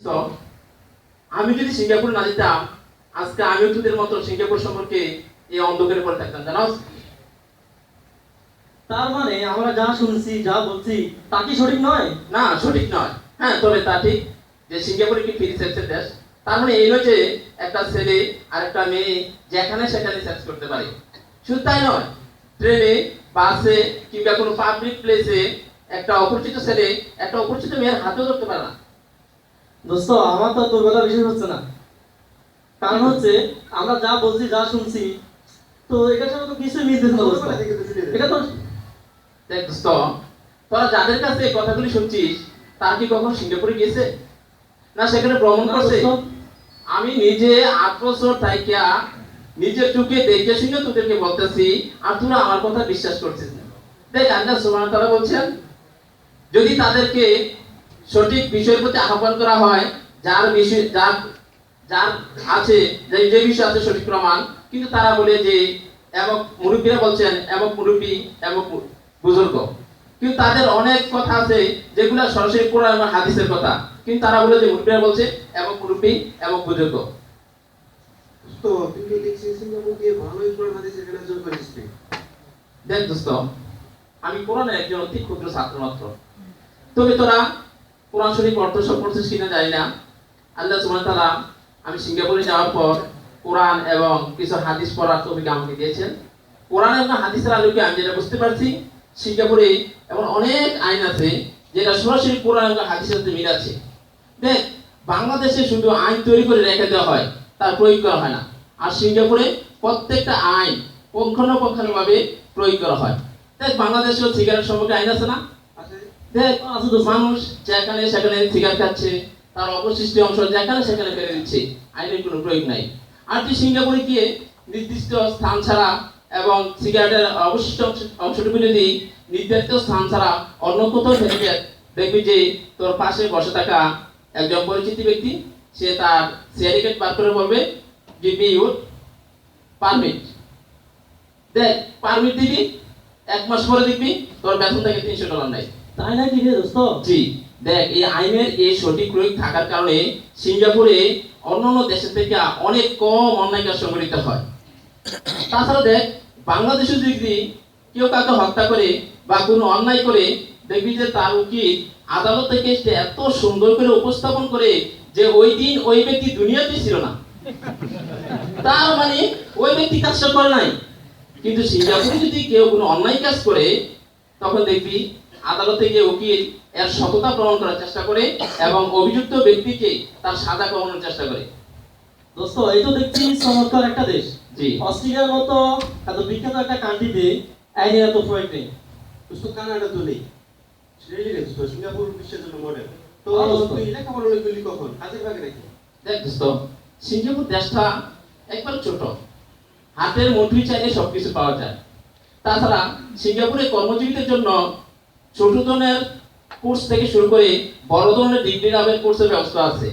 তো আমি যদি সিঙ্গাপুর না যেতাম আজকে আমিও তোদের মতো সিঙ্গাপুর সম্পর্কে এই অন্ধকারে পড়ে থাকতাম, জানাস? তার মানে আমরা যা শুনছি যা বলছি তা কি সঠিক নয়? না, সঠিক নয়। হ্যাঁ, তবে তা ঠিক যে সিঙ্গাপুর একটি ফ্রি সেক্সের দেশ। তার মানে এই নয় যে একটা ছেলে আর একটা মেয়ে যেখানে সেখানে সেক্স করতে পারে। শুধু তাই নয়, ট্রেনে, বাসে কিংবা কোনো পাবলিক প্লেসে একটা অপরিচিত ছেলে একটা অপরিচিত মেয়ের হাতেও ধরতে পারে না। দোস্ত, আমার তো তোর কথা বিশ্বাস হচ্ছে না। কারণ হচ্ছে আমরা যা বলছি যা শুনছি তো এটার সাথে তো কিছুই মিলতেছে না দোস্ত। এটা তো দেখ দোস্ত, তোরা যাদের কাছে এই কথাগুলি শুনছিস তারা কি কখনো সিঙ্গাপুরে গিয়েছে, না সেখানে ভ্রমণ না করছে? দোস্ত, আমি নিজে 8 বছর থাইকা নিজের চোখে দেখে শুনে তোদেরকে বলতেছি, আর তোরা আমার কথা বিশ্বাস করছিস না। দেখ আল্লাহ সুবহানাহু ওয়া তাআলা বলছেন, যদি তাদেরকে সঠিক বিষয়ের প্রতি আহ্বান করা হয়, যার বিষয় যার যার আছে, যে বিষয় আছে সঠিক প্রমাণ, কিন্তু তারা বলে যে এবং মুরব্বীরা বলছেন এবং মুরব্বী এবং বুজুর্গ, কিন্তু তাদের অনেক কথা আছে যেগুলো সরাসরি কোরআন এবং হাদিসের কথা, কিন্তু তারা বলে যে মুরব্বীরা বলছে এবং মুরব্বী এবং বুজুর্গ। তো তুই তো দেখছিস সিঙ্গাপুর গিয়ে ভালোই কোরআন হাদিসের জ্ঞান অর্জন করিস তুই। দেখ দোস্ত, আমি কোরআনের একজন অতি ক্ষুদ্র ছাত্র মাত্র। তবে তোরা কোরআন শরীফ অর্থ সব পড়ছিস কিনা জানি না। আল্লাহ সুবহানাহু ওয়া তাআলা আমি সিঙ্গাপুরে যাওয়ার পর কোরআন এবং কিছু হাদিস পড়ার তৌফিক আমাকে দিয়েছেন। কোরআন এবং হাদিসের আলোকে আমি যেটা বুঝতে পারছি, সিঙ্গাপুরে এমন অনেক আইন আছে যেটা সরাসরি কোরআন এবং হাদিসের সাথে মিল আছে। দেখ, বাংলাদেশে শুধু আইন তৈরি করে রেখে দেওয়া হয়, তার প্রয়োগ করা হয় না। আর সিঙ্গাপুরে প্রত্যেকটা আইন পুঙ্খানুপুঙ্খানুভাবে প্রয়োগ করা হয়। দেখ, বাংলাদেশেও সিগারেট সম্পর্কে আইন আছে না? আছে। দেখ, আছে দোস্ত। মানুষ যেখানে সেখানে সিগারেট খাচ্ছে, তার অবশিষ্ট অংশ যেখানে সেখানে ফেলে দিচ্ছে, আইনের কোনো প্রয়োগ নাই। আর তুই সিঙ্গাপুরে গিয়ে নির্দিষ্ট স্থান ছাড়া এবং সিগারেটের অবশিষ্ট অংশটুকু যদি নির্ধারিত স্থান ছাড়া অন্য কোথাও ফেলে দেয়, দেখবি যে তোর পাশে বসে থাকা একজন পরিচিত ব্যক্তি সে তার সিগারেট বার করে বলবে, গিভ মি ইউর পারমিট। দেখ, পারমিট দিবি, 1 মাস পরে দেখবি তোর বেতন থেকে $300 নাই। তাই নাকি রে দোস্ত? জি। দেখ, এই আইনের এই সঠিক প্রয়োগ থাকার কারণে সিঙ্গাপুরে অন্যান্য দেশের থেকে অনেক কম অন্যায় কাজ সংঘটিত হয়। তাছাড়া দেখ, বাংলাদেশে যদি কেউ কাউকে হত্যা করে বা কোনো অন্যায় করে, দেখবি যে তার উকিল আদালত থেকে সে এত সুন্দর করে উপস্থাপন করে যে ওই দিন ওই ব্যক্তি দুনিয়াতে ছিল না, তার মানে ওই ব্যক্তি কাজটা করে নাই। কিন্তু সিঙ্গাপুরে যদি কেউ কোনো অন্যায় কাজ করে, তখন দেখবি আদালতে গিয়ে উকিল এর সততা প্রমাণ করার চেষ্টা করে এবং অভিযুক্ত ব্যক্তিকে তার সাজা কমানোর চেষ্টা করে। দোস্ত, এই তো দেখছি চমৎকার একটা দেশ। জি। অস্ট্রেলিয়ার মতো এত বিখ্যাত একটা কান্ট্রিতে আইনের এত প্রয়োগ নেই। দোস্ত কানাডা তো নেই। সেটাই রে দোস্ত, সিঙ্গাপুর বিশ্বের জন্য মডেল। তো হ্যাঁ দোস্ত। তুই লেখাপড়া করলি কখন? কাজের ভাগে নাকি? দেখ দোস্ত, সিঙ্গাপুর দেশটা একবার ছোট, হাতের মুঠোয় চাইলে সবকিছু পাওয়া যায়। তাছাড়া সিঙ্গাপুরে কর্মজীবীদের জন্য ছোট ধরনের কোর্স থেকে শুরু করে বড় ধরনের ডিগ্রি লাভের কোর্সের ব্যবস্থা আছে।